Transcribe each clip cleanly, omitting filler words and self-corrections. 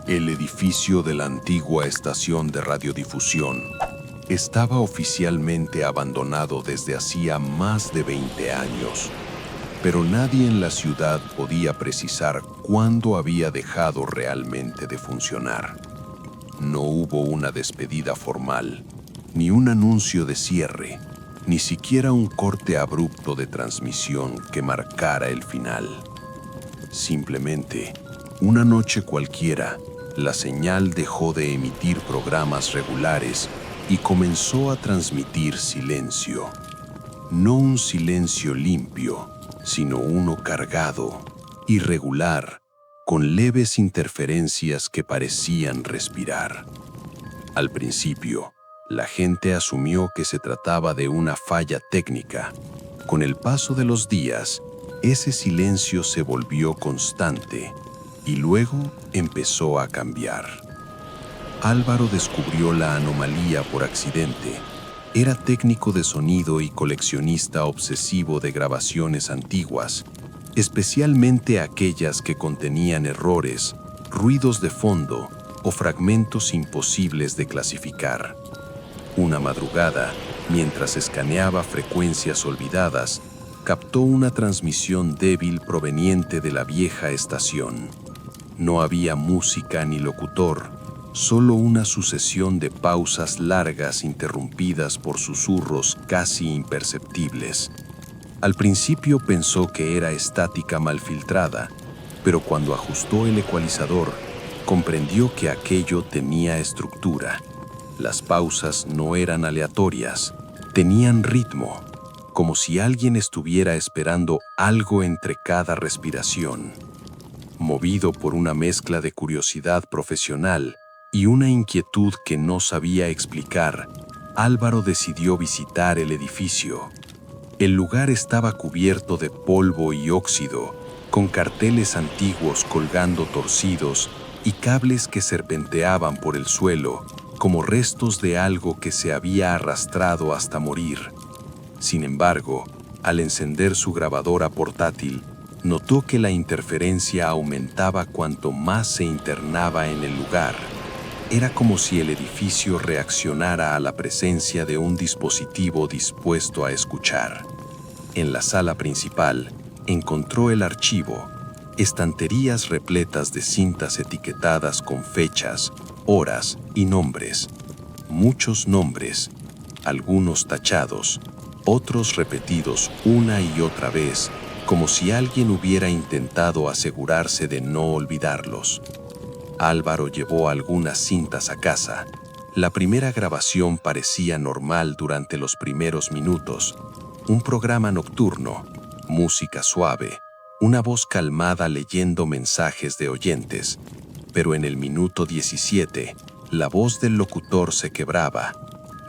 El edificio de la antigua estación de radiodifusión estaba oficialmente abandonado desde hacía más de 20 años, pero nadie en la ciudad podía precisar cuándo había dejado realmente de funcionar. No hubo una despedida formal, ni un anuncio de cierre, ni siquiera un corte abrupto de transmisión que marcara el final. Simplemente, una noche cualquiera, la señal dejó de emitir programas regulares y comenzó a transmitir silencio. No un silencio limpio, sino uno cargado, irregular, con leves interferencias que parecían respirar. Al principio, la gente asumió que se trataba de una falla técnica. Con el paso de los días, ese silencio se volvió constante y luego empezó a cambiar. Álvaro descubrió la anomalía por accidente. Era técnico de sonido y coleccionista obsesivo de grabaciones antiguas, especialmente aquellas que contenían errores, ruidos de fondo o fragmentos imposibles de clasificar. Una madrugada, mientras escaneaba frecuencias olvidadas, captó una transmisión débil proveniente de la vieja estación. No había música ni locutor, solo una sucesión de pausas largas interrumpidas por susurros casi imperceptibles. Al principio pensó que era estática mal filtrada, pero cuando ajustó el ecualizador, comprendió que aquello tenía estructura. Las pausas no eran aleatorias, tenían ritmo, como si alguien estuviera esperando algo entre cada respiración. Movido por una mezcla de curiosidad profesional y una inquietud que no sabía explicar, Álvaro decidió visitar el edificio. El lugar estaba cubierto de polvo y óxido, con carteles antiguos colgando torcidos y cables que serpenteaban por el suelo, como restos de algo que se había arrastrado hasta morir. Sin embargo, al encender su grabadora portátil, notó que la interferencia aumentaba cuanto más se internaba en el lugar. Era como si el edificio reaccionara a la presencia de un dispositivo dispuesto a escuchar. En la sala principal, encontró el archivo, estanterías repletas de cintas etiquetadas con fechas, horas y nombres. Muchos nombres, algunos tachados, otros repetidos una y otra vez, como si alguien hubiera intentado asegurarse de no olvidarlos. Álvaro llevó algunas cintas a casa. La primera grabación parecía normal durante los primeros minutos. Un programa nocturno, música suave, una voz calmada leyendo mensajes de oyentes. Pero en el minuto 17, la voz del locutor se quebraba.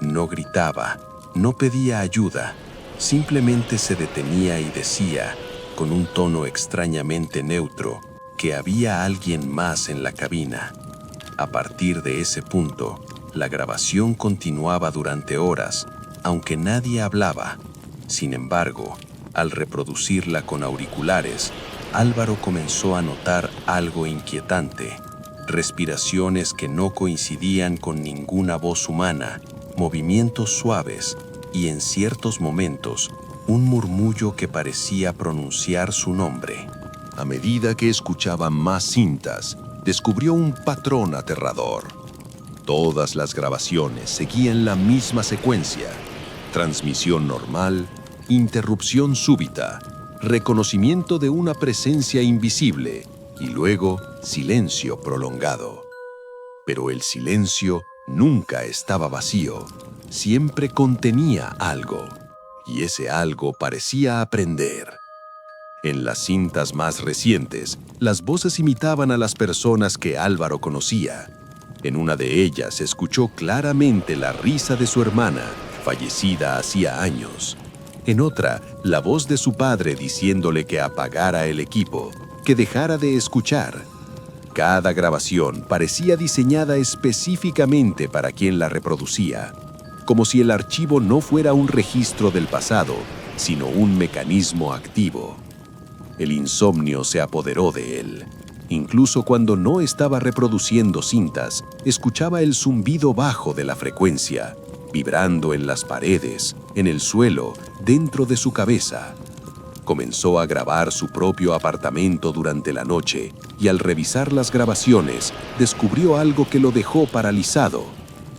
No gritaba, no pedía ayuda, simplemente se detenía y decía, con un tono extrañamente neutro, que había alguien más en la cabina. A partir de ese punto, la grabación continuaba durante horas, aunque nadie hablaba. Sin embargo, al reproducirla con auriculares, Álvaro comenzó a notar algo inquietante: respiraciones que no coincidían con ninguna voz humana, movimientos suaves y, en ciertos momentos, un murmullo que parecía pronunciar su nombre. A medida que escuchaba más cintas, descubrió un patrón aterrador. Todas las grabaciones seguían la misma secuencia: transmisión normal, interrupción súbita, reconocimiento de una presencia invisible y luego silencio prolongado. Pero el silencio nunca estaba vacío, siempre contenía algo, y ese algo parecía aprender. En las cintas más recientes, las voces imitaban a las personas que Álvaro conocía. En una de ellas se escuchó claramente la risa de su hermana, fallecida hacía años. En otra, la voz de su padre diciéndole que apagara el equipo, que dejara de escuchar. Cada grabación parecía diseñada específicamente para quien la reproducía, como si el archivo no fuera un registro del pasado, sino un mecanismo activo. El insomnio se apoderó de él. Incluso cuando no estaba reproduciendo cintas, escuchaba el zumbido bajo de la frecuencia, vibrando en las paredes, en el suelo, dentro de su cabeza. Comenzó a grabar su propio apartamento durante la noche y al revisar las grabaciones, descubrió algo que lo dejó paralizado.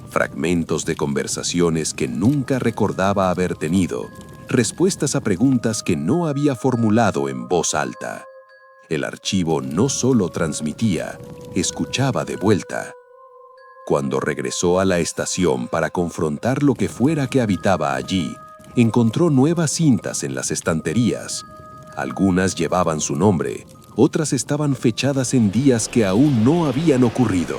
Fragmentos de conversaciones que nunca recordaba haber tenido, respuestas a preguntas que no había formulado en voz alta. El archivo no solo transmitía, escuchaba de vuelta. Cuando regresó a la estación para confrontar lo que fuera que habitaba allí, encontró nuevas cintas en las estanterías. Algunas llevaban su nombre, otras estaban fechadas en días que aún no habían ocurrido.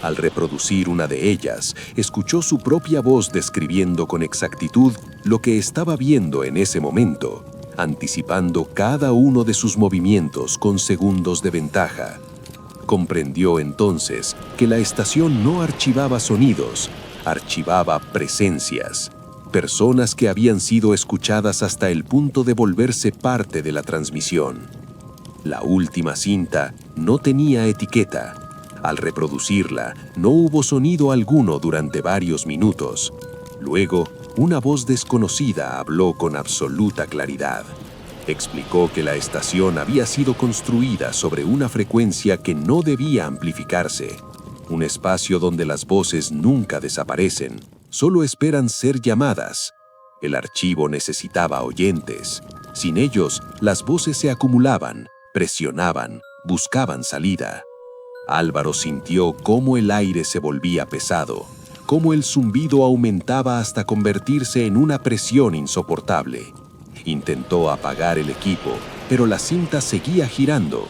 Al reproducir una de ellas, escuchó su propia voz describiendo con exactitud lo que estaba viendo en ese momento, anticipando cada uno de sus movimientos con segundos de ventaja. Comprendió entonces que la estación no archivaba sonidos, archivaba presencias, personas que habían sido escuchadas hasta el punto de volverse parte de la transmisión. La última cinta no tenía etiqueta. Al reproducirla, no hubo sonido alguno durante varios minutos. Luego, una voz desconocida habló con absoluta claridad. Explicó que la estación había sido construida sobre una frecuencia que no debía amplificarse, un espacio donde las voces nunca desaparecen, solo esperan ser llamadas. El archivo necesitaba oyentes. Sin ellos, las voces se acumulaban, presionaban, buscaban salida. Álvaro sintió cómo el aire se volvía pesado, cómo el zumbido aumentaba hasta convertirse en una presión insoportable. Intentó apagar el equipo, pero la cinta seguía girando.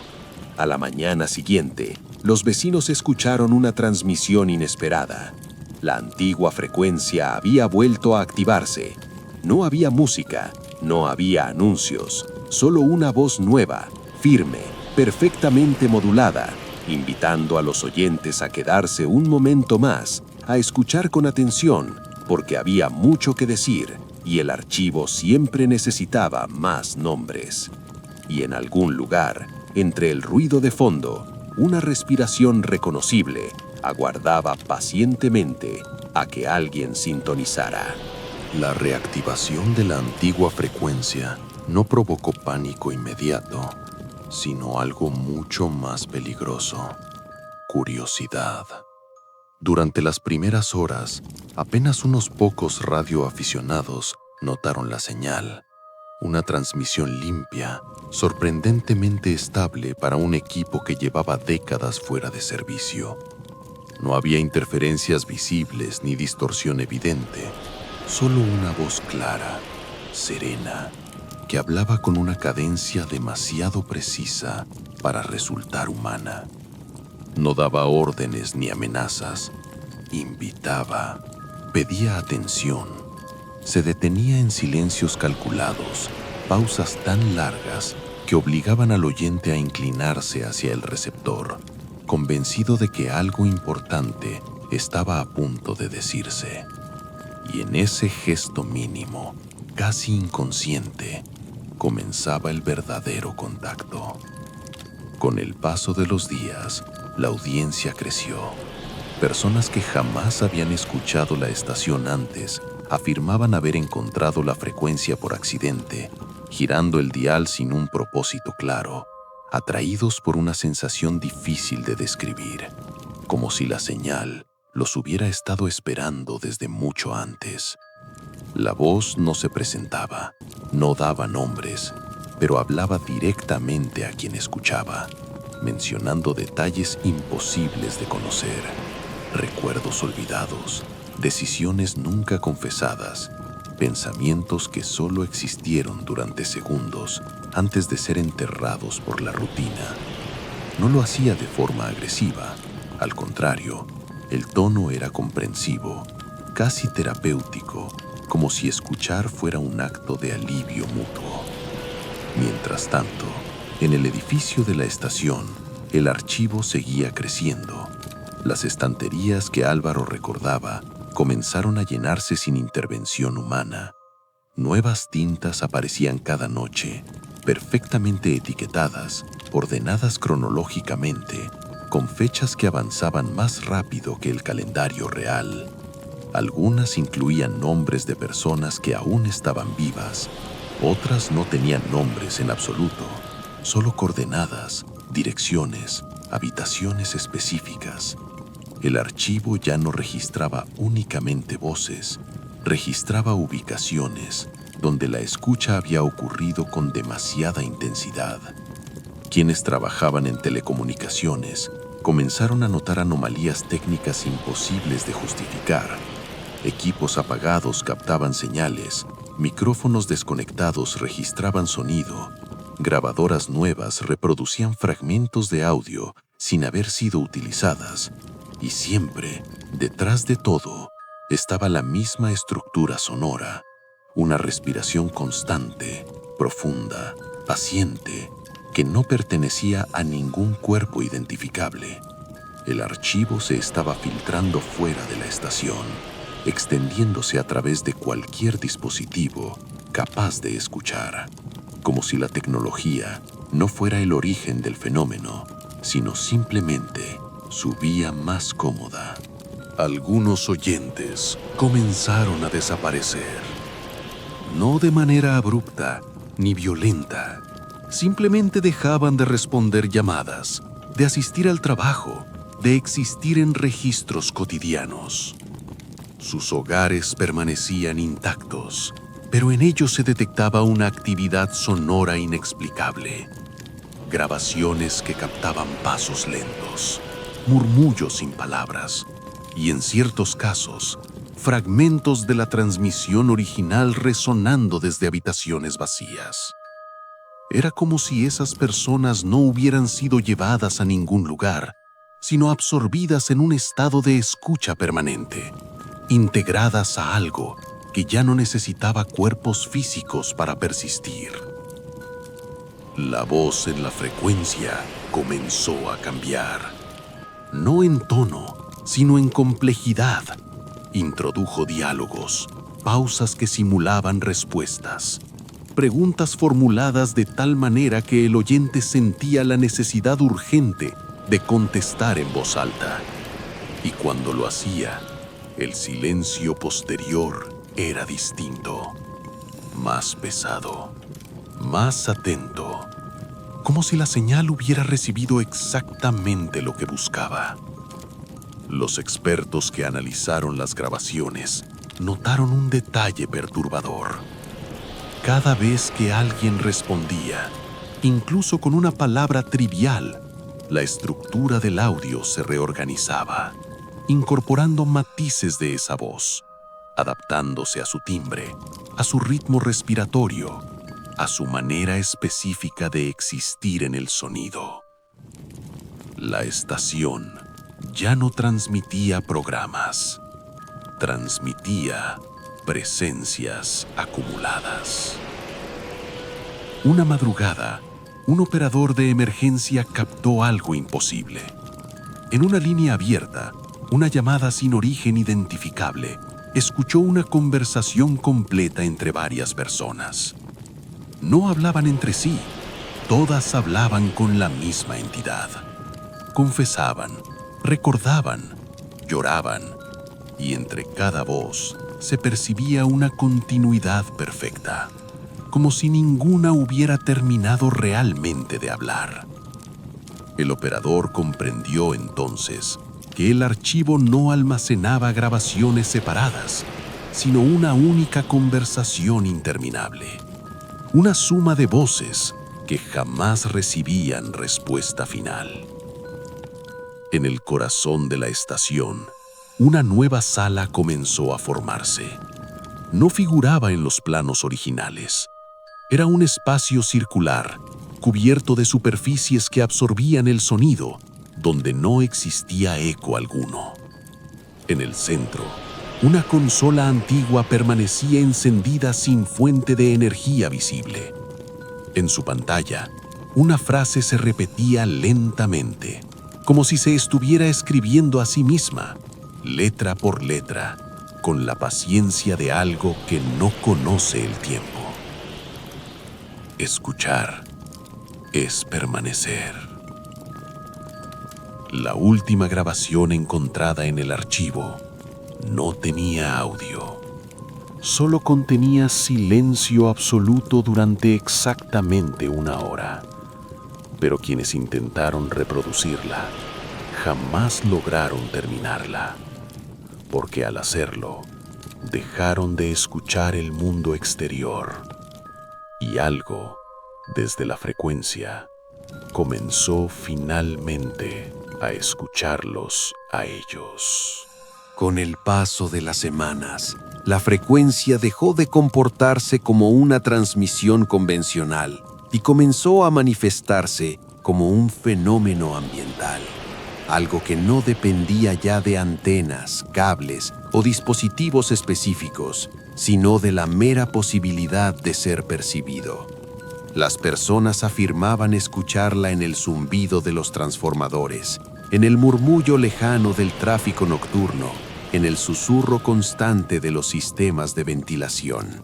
A la mañana siguiente, los vecinos escucharon una transmisión inesperada. La antigua frecuencia había vuelto a activarse. No había música, no había anuncios, solo una voz nueva, firme, perfectamente modulada, invitando a los oyentes a quedarse un momento más, a escuchar con atención, porque había mucho que decir y el archivo siempre necesitaba más nombres. Y en algún lugar, entre el ruido de fondo, una respiración reconocible aguardaba pacientemente a que alguien sintonizara. La reactivación de la antigua frecuencia no provocó pánico inmediato, sino algo mucho más peligroso: curiosidad. Durante las primeras horas, apenas unos pocos radioaficionados notaron la señal. Una transmisión limpia, sorprendentemente estable para un equipo que llevaba décadas fuera de servicio. No había interferencias visibles ni distorsión evidente, solo una voz clara, serena, que hablaba con una cadencia demasiado precisa para resultar humana. No daba órdenes ni amenazas, invitaba, pedía atención. Se detenía en silencios calculados, pausas tan largas que obligaban al oyente a inclinarse hacia el receptor, convencido de que algo importante estaba a punto de decirse. Y en ese gesto mínimo, casi inconsciente, comenzaba el verdadero contacto. Con el paso de los días, la audiencia creció. Personas que jamás habían escuchado la estación antes afirmaban haber encontrado la frecuencia por accidente, girando el dial sin un propósito claro, atraídos por una sensación difícil de describir, como si la señal los hubiera estado esperando desde mucho antes. La voz no se presentaba, no daba nombres, pero hablaba directamente a quien escuchaba, mencionando detalles imposibles de conocer, recuerdos olvidados, decisiones nunca confesadas, pensamientos que solo existieron durante segundos antes de ser enterrados por la rutina. No lo hacía de forma agresiva, al contrario, el tono era comprensivo, casi terapéutico, como si escuchar fuera un acto de alivio mutuo. Mientras tanto, en el edificio de la estación, el archivo seguía creciendo. Las estanterías que Álvaro recordaba comenzaron a llenarse sin intervención humana. Nuevas tintas aparecían cada noche, perfectamente etiquetadas, ordenadas cronológicamente, con fechas que avanzaban más rápido que el calendario real. Algunas incluían nombres de personas que aún estaban vivas, otras no tenían nombres en absoluto, solo coordenadas, direcciones, habitaciones específicas. El archivo ya no registraba únicamente voces, registraba ubicaciones donde la escucha había ocurrido con demasiada intensidad. Quienes trabajaban en telecomunicaciones comenzaron a notar anomalías técnicas imposibles de justificar. Equipos apagados captaban señales, micrófonos desconectados registraban sonido, grabadoras nuevas reproducían fragmentos de audio sin haber sido utilizadas, y siempre, detrás de todo, estaba la misma estructura sonora, una respiración constante, profunda, paciente, que no pertenecía a ningún cuerpo identificable. El archivo se estaba filtrando fuera de la estación, extendiéndose a través de cualquier dispositivo capaz de escuchar, como si la tecnología no fuera el origen del fenómeno, sino simplemente su vía más cómoda. Algunos oyentes comenzaron a desaparecer. No de manera abrupta ni violenta, simplemente dejaban de responder llamadas, de asistir al trabajo, de existir en registros cotidianos. Sus hogares permanecían intactos, pero en ellos se detectaba una actividad sonora inexplicable. Grabaciones que captaban pasos lentos, murmullos sin palabras, y en ciertos casos, fragmentos de la transmisión original resonando desde habitaciones vacías. Era como si esas personas no hubieran sido llevadas a ningún lugar, sino absorbidas en un estado de escucha permanente, integradas a algo que ya no necesitaba cuerpos físicos para persistir. La voz en la frecuencia comenzó a cambiar. No en tono, sino en complejidad. Introdujo diálogos, pausas que simulaban respuestas, preguntas formuladas de tal manera que el oyente sentía la necesidad urgente de contestar en voz alta. Y cuando lo hacía, el silencio posterior era distinto, más pesado, más atento, como si la señal hubiera recibido exactamente lo que buscaba. Los expertos que analizaron las grabaciones notaron un detalle perturbador. Cada vez que alguien respondía, incluso con una palabra trivial, la estructura del audio se reorganizaba, incorporando matices de esa voz, adaptándose a su timbre, a su ritmo respiratorio, a su manera específica de existir en el sonido. La estación ya no transmitía programas, transmitía presencias acumuladas. Una madrugada, un operador de emergencia captó algo imposible. En una línea abierta, una llamada sin origen identificable, escuchó una conversación completa entre varias personas. No hablaban entre sí, todas hablaban con la misma entidad. Confesaban, recordaban, lloraban, y entre cada voz se percibía una continuidad perfecta, como si ninguna hubiera terminado realmente de hablar. El operador comprendió entonces que el archivo no almacenaba grabaciones separadas, sino una única conversación interminable, una suma de voces que jamás recibían respuesta final. En el corazón de la estación, una nueva sala comenzó a formarse. No figuraba en los planos originales. Era un espacio circular, cubierto de superficies que absorbían el sonido, donde no existía eco alguno. En el centro, una consola antigua permanecía encendida sin fuente de energía visible. En su pantalla, una frase se repetía lentamente, como si se estuviera escribiendo a sí misma, letra por letra, con la paciencia de algo que no conoce el tiempo. Escuchar. es permanecer. La última grabación encontrada en el archivo no tenía audio. Solo contenía silencio absoluto durante exactamente 1 hora. Pero quienes intentaron reproducirla jamás lograron terminarla, porque al hacerlo, dejaron de escuchar el mundo exterior y algo, desde la frecuencia, comenzó finalmente a escucharlos a ellos. Con el paso de las semanas, la frecuencia dejó de comportarse como una transmisión convencional y comenzó a manifestarse como un fenómeno ambiental. Algo que no dependía ya de antenas, cables o dispositivos específicos, sino de la mera posibilidad de ser percibido. Las personas afirmaban escucharla en el zumbido de los transformadores, en el murmullo lejano del tráfico nocturno, en el susurro constante de los sistemas de ventilación.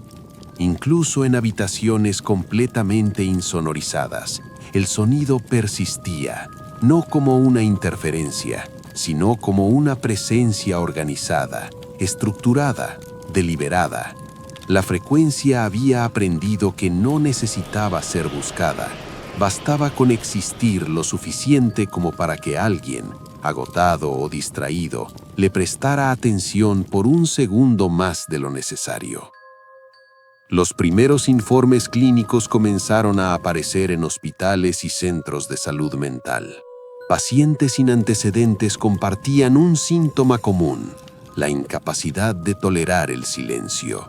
Incluso en habitaciones completamente insonorizadas, el sonido persistía, no como una interferencia, sino como una presencia organizada, estructurada, deliberada. La frecuencia había aprendido que no necesitaba ser buscada. Bastaba con existir lo suficiente como para que alguien, agotado o distraído, le prestara atención por 1 segundo más de lo necesario. Los primeros informes clínicos comenzaron a aparecer en hospitales y centros de salud mental. Pacientes sin antecedentes compartían un síntoma común: la incapacidad de tolerar el silencio.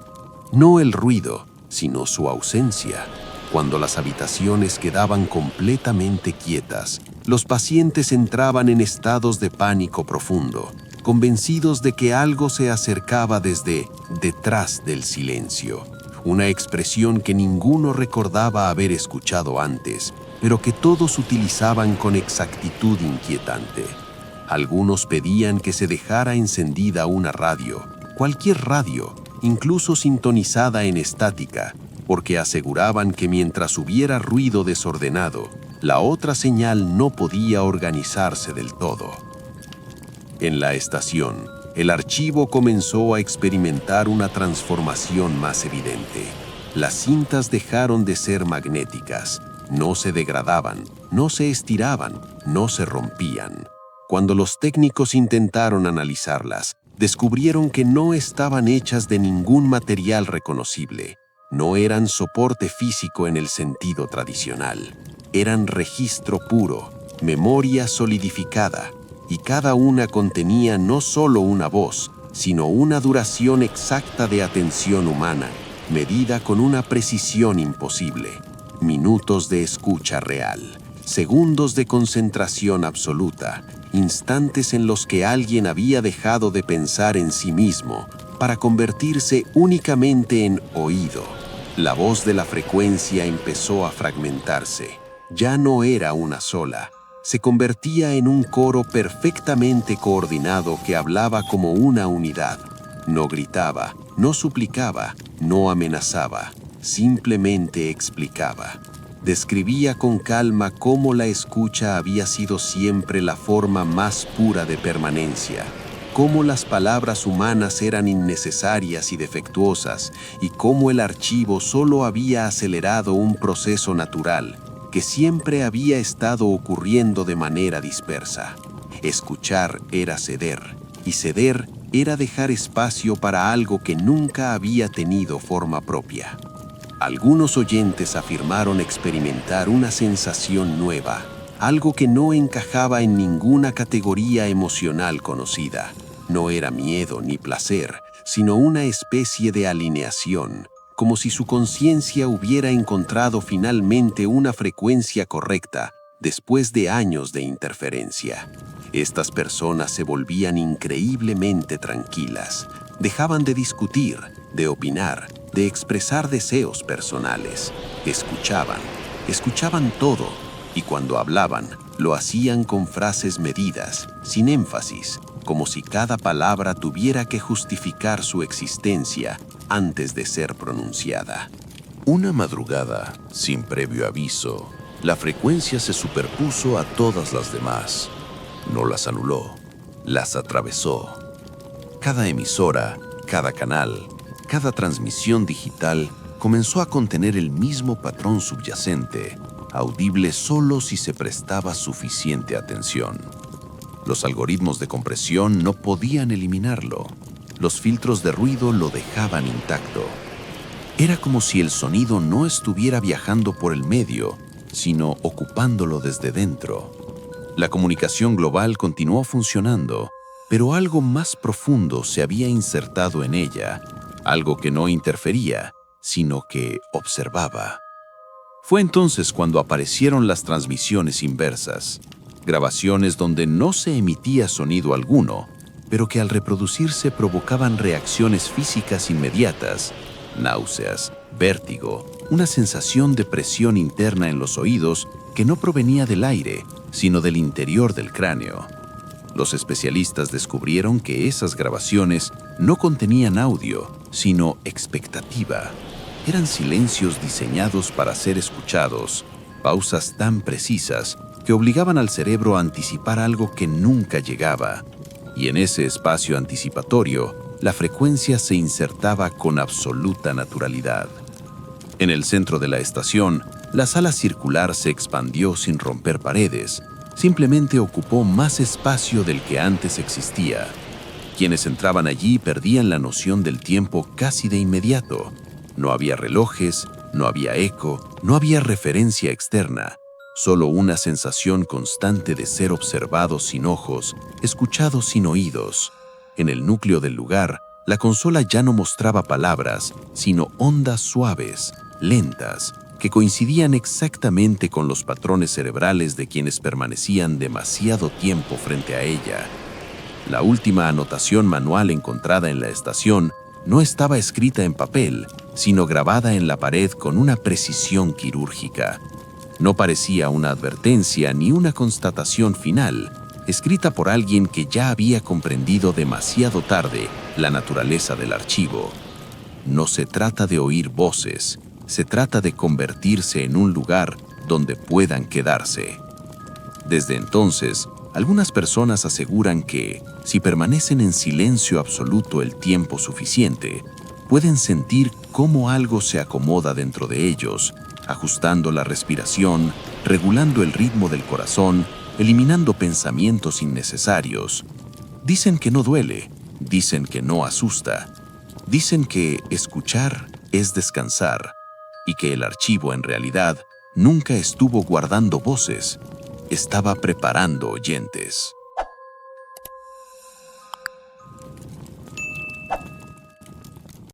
No el ruido, sino su ausencia. Cuando las habitaciones quedaban completamente quietas, los pacientes entraban en estados de pánico profundo, convencidos de que algo se acercaba desde detrás del silencio. Una expresión que ninguno recordaba haber escuchado antes, pero que todos utilizaban con exactitud inquietante. Algunos pedían que se dejara encendida una radio, cualquier radio, incluso sintonizada en estática, porque aseguraban que mientras hubiera ruido desordenado, la otra señal no podía organizarse del todo. En la estación, el archivo comenzó a experimentar una transformación más evidente. Las cintas dejaron de ser magnéticas, no se degradaban, no se estiraban, no se rompían. Cuando los técnicos intentaron analizarlas, descubrieron que no estaban hechas de ningún material reconocible. No eran soporte físico en el sentido tradicional. Eran registro puro, memoria solidificada, y cada una contenía no solo una voz, sino una duración exacta de atención humana, medida con una precisión imposible. Minutos de escucha real, segundos de concentración absoluta, instantes en los que alguien había dejado de pensar en sí mismo para convertirse únicamente en oído. La voz de la frecuencia empezó a fragmentarse. Ya no era una sola. Se convertía en un coro perfectamente coordinado que hablaba como una unidad. No gritaba, no suplicaba, no amenazaba, simplemente explicaba. Describía con calma cómo la escucha había sido siempre la forma más pura de permanencia, cómo las palabras humanas eran innecesarias y defectuosas, y cómo el archivo solo había acelerado un proceso natural que siempre había estado ocurriendo de manera dispersa. Escuchar era ceder, y ceder era dejar espacio para algo que nunca había tenido forma propia. Algunos oyentes afirmaron experimentar una sensación nueva, algo que no encajaba en ninguna categoría emocional conocida. No era miedo ni placer, sino una especie de alineación, como si su conciencia hubiera encontrado finalmente una frecuencia correcta después de años de interferencia. Estas personas se volvían increíblemente tranquilas. Dejaban de discutir, de opinar, de expresar deseos personales. Escuchaban todo, y cuando hablaban, lo hacían con frases medidas, sin énfasis, como si cada palabra tuviera que justificar su existencia antes de ser pronunciada. Una madrugada, sin previo aviso, La frecuencia se superpuso a todas las demás. No las anuló, las atravesó. Cada emisora, cada canal, cada transmisión digital comenzó a contener el mismo patrón subyacente, audible solo si se prestaba suficiente atención. Los algoritmos de compresión no podían eliminarlo. Los filtros de ruido lo dejaban intacto. Era como si el sonido no estuviera viajando por el medio, sino ocupándolo desde dentro. La comunicación global continuó funcionando, pero algo más profundo se había insertado en ella, algo que no interfería, sino que observaba. Fue entonces cuando aparecieron las transmisiones inversas, grabaciones donde no se emitía sonido alguno, pero que al reproducirse provocaban reacciones físicas inmediatas, náuseas, vértigo, una sensación de presión interna en los oídos que no provenía del aire, sino del interior del cráneo. Los especialistas descubrieron que esas grabaciones no contenían audio, sino expectativa. Eran silencios diseñados para ser escuchados, pausas tan precisas que obligaban al cerebro a anticipar algo que nunca llegaba. Y en ese espacio anticipatorio, la frecuencia se insertaba con absoluta naturalidad. En el centro de la estación, la sala circular se expandió sin romper paredes, simplemente ocupó más espacio del que antes existía. Quienes entraban allí perdían la noción del tiempo casi de inmediato. No había relojes, no había eco, no había referencia externa, solo una sensación constante de ser observado sin ojos, escuchado sin oídos. En el núcleo del lugar, la consola ya no mostraba palabras, sino ondas suaves, lentas, que coincidían exactamente con los patrones cerebrales de quienes permanecían demasiado tiempo frente a ella. La última anotación manual encontrada en la estación no estaba escrita en papel, sino grabada en la pared con una precisión quirúrgica. No parecía una advertencia ni una constatación final, escrita por alguien que ya había comprendido demasiado tarde la naturaleza del archivo. No se trata de oír voces, se trata de convertirse en un lugar donde puedan quedarse. Desde entonces, algunas personas aseguran que, si permanecen en silencio absoluto el tiempo suficiente, pueden sentir cómo algo se acomoda dentro de ellos, ajustando la respiración, regulando el ritmo del corazón, eliminando pensamientos innecesarios. Dicen que no duele, dicen que no asusta, dicen que escuchar es descansar y que el archivo en realidad nunca estuvo guardando voces, estaba preparando oyentes.